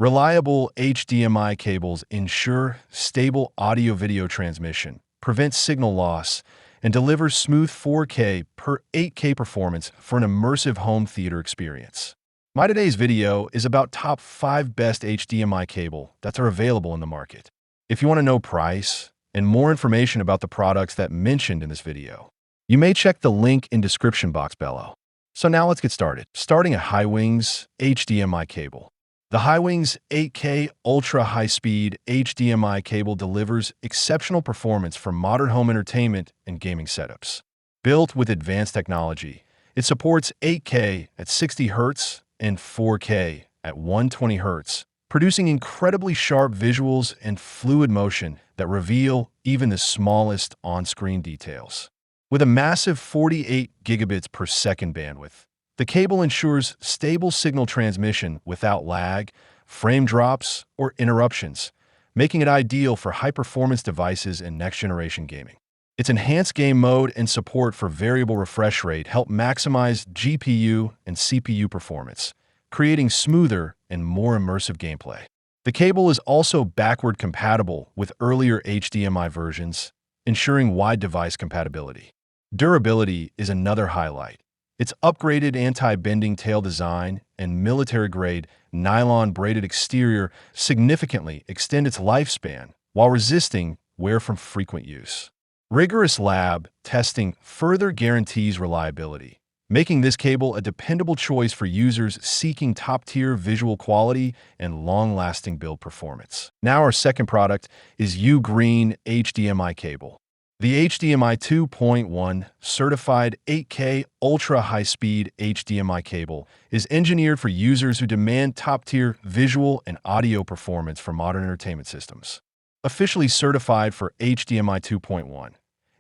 Reliable HDMI cables ensure stable audio-video transmission, prevent signal loss, and deliver smooth 4K per 8K performance for an immersive home theater experience. My today's video is about top 5 best HDMI cable that are available in the market. If you want to know price and more information about the products that mentioned in this video, you may check the link in description box below. So now let's get started. Starting at Hiwings HDMI cable. The Hiwings 8K Ultra High-Speed HDMI cable delivers exceptional performance for modern home entertainment and gaming setups. Built with advanced technology, it supports 8K at 60 Hz and 4K at 120 Hz, producing incredibly sharp visuals and fluid motion that reveal even the smallest on-screen details. With a massive 48 gigabits per second bandwidth, the cable ensures stable signal transmission without lag, frame drops, or interruptions, making it ideal for high-performance devices and next-generation gaming. Its enhanced game mode and support for variable refresh rate help maximize GPU and CPU performance, creating smoother and more immersive gameplay. The cable is also backward compatible with earlier HDMI versions, ensuring wide device compatibility. Durability is another highlight. Its upgraded anti-bending tail design and military-grade nylon-braided exterior significantly extend its lifespan while resisting wear from frequent use. Rigorous lab testing further guarantees reliability, making this cable a dependable choice for users seeking top-tier visual quality and long-lasting build performance. Now our second product is Ugreen HDMI cable. The HDMI 2.1 certified 8K ultra high-speed HDMI cable is engineered for users who demand top-tier visual and audio performance for modern entertainment systems. Officially certified for HDMI 2.1,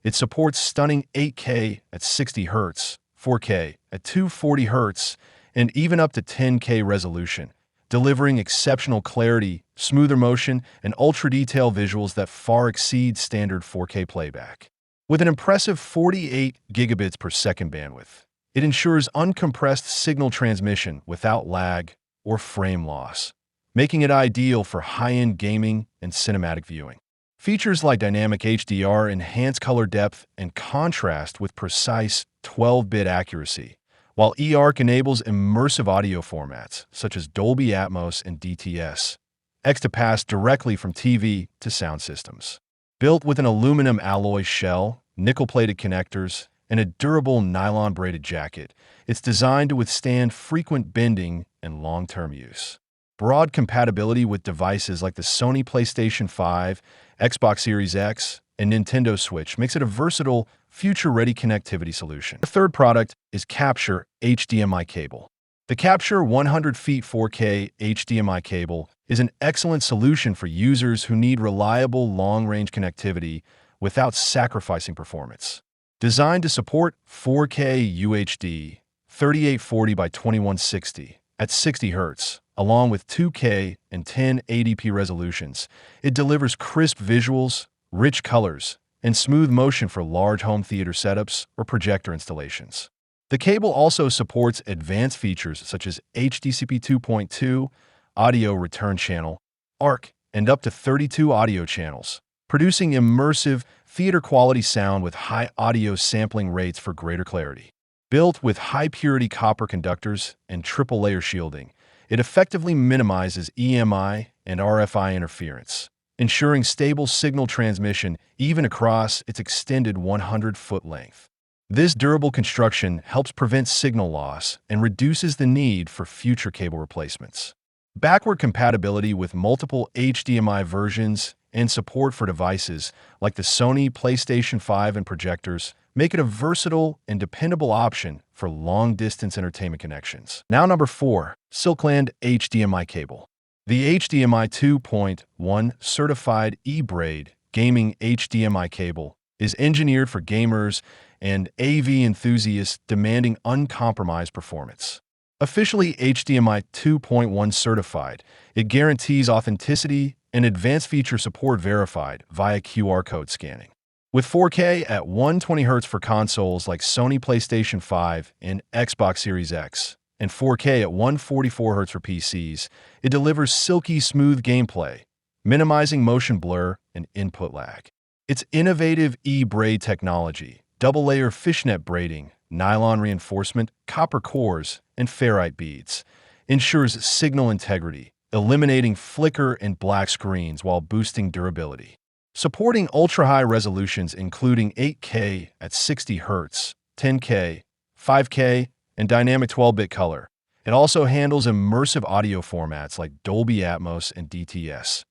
it supports stunning 8K at 60 Hz, 4K at 240 Hz, and even up to 10K resolution, delivering exceptional clarity, smoother motion, and ultra-detailed visuals that far exceed standard 4K playback. With an impressive 48 gigabits per second bandwidth, it ensures uncompressed signal transmission without lag or frame loss, making it ideal for high-end gaming and cinematic viewing. Features like dynamic HDR enhance color depth and contrast with precise 12-bit accuracy, while eARC enables immersive audio formats such as Dolby Atmos and DTS, to pass directly from TV to sound systems. Built with an aluminum alloy shell, nickel-plated connectors, and a durable nylon-braided jacket, it's designed to withstand frequent bending and long-term use. Broad compatibility with devices like the Sony PlayStation 5, Xbox Series X, and Nintendo Switch makes it a versatile, future-ready connectivity solution. The third product is Capture HDMI cable. The Capture 100 feet 4K HDMI cable is an excellent solution for users who need reliable long-range connectivity without sacrificing performance. Designed to support 4K UHD 3840 by 2160 at 60 Hz, along with 2K and 1080p resolutions, it delivers crisp visuals, rich colors, and smooth motion for large home theater setups or projector installations. The cable also supports advanced features such as HDCP 2.2, audio return channel, ARC, and up to 32 audio channels, producing immersive, theater-quality sound with high audio sampling rates for greater clarity. Built with high-purity copper conductors and triple-layer shielding, it effectively minimizes EMI and RFI interference, ensuring stable signal transmission even across its extended 100-foot length. This durable construction helps prevent signal loss and reduces the need for future cable replacements. Backward compatibility with multiple HDMI versions and support for devices like the Sony PlayStation 5 and projectors make it a versatile and dependable option for long-distance entertainment connections. Now number 4, Silkland HDMI cable. The HDMI 2.1 certified E-Braid gaming HDMI cable is engineered for gamers and AV enthusiasts demanding uncompromised performance. Officially HDMI 2.1 certified, it guarantees authenticity and advanced feature support verified via QR code scanning. With 4K at 120 Hz for consoles like Sony PlayStation 5 and Xbox Series X, and 4K at 144 Hz for PCs, it delivers silky smooth gameplay, minimizing motion blur and input lag. Its innovative E-braid technology, double-layer fishnet braiding, nylon reinforcement, copper cores, and ferrite beads, ensures signal integrity, eliminating flicker and black screens while boosting durability. Supporting ultra-high resolutions including 8K at 60 Hz, 10K, 5K, and dynamic 12-bit color. It also handles immersive audio formats like Dolby Atmos and DTS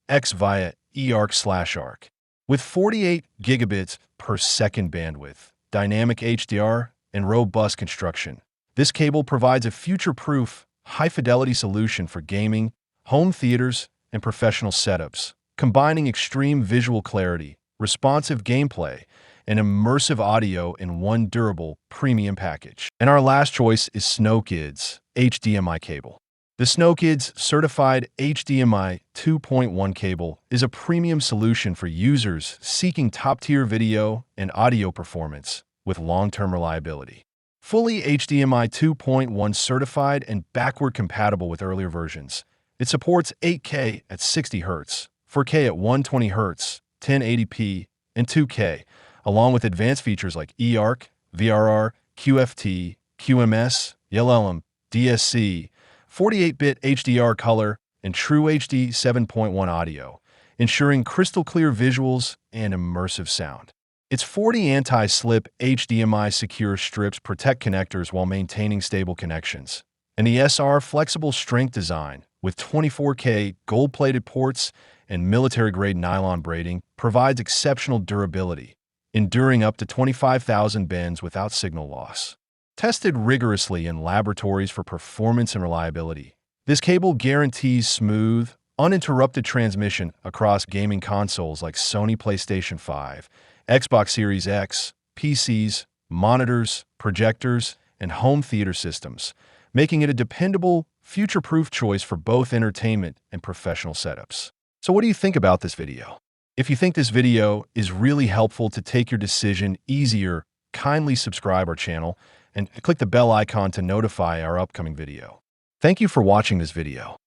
X via eARC/ARC. With 48 gigabits per second bandwidth, dynamic HDR, and robust construction, this cable provides a future-proof, high-fidelity solution for gaming, home theaters, and professional setups, combining extreme visual clarity, responsive gameplay, and immersive audio in one durable, premium package. And our last choice is SnowKid's HDMI cable. The SnowKid's certified HDMI 2.1 cable is a premium solution for users seeking top-tier video and audio performance with long-term reliability. Fully HDMI 2.1 certified and backward compatible with earlier versions, it supports 8K at 60 Hz, 4K at 120 Hz, 1080p, and 2K, along with advanced features like eARC, VRR, QFT, QMS, LLM, DSC, 48-bit HDR color, and True HD 7.1 audio, ensuring crystal-clear visuals and immersive sound. Its 40 anti-slip HDMI secure strips protect connectors while maintaining stable connections. And the SR flexible strength design, with 24K gold-plated ports and military-grade nylon braiding, provides exceptional durability, enduring up to 25,000 bends without signal loss. Tested rigorously in laboratories for performance and reliability, this cable guarantees smooth, uninterrupted transmission across gaming consoles like Sony PlayStation 5, Xbox Series X, PCs, monitors, projectors, and home theater systems, making it a dependable, future-proof choice for both entertainment and professional setups. So what do you think about this video? If you think this video is really helpful to take your decision easier, kindly subscribe our channel and click the bell icon to notify our upcoming video. Thank you for watching this video.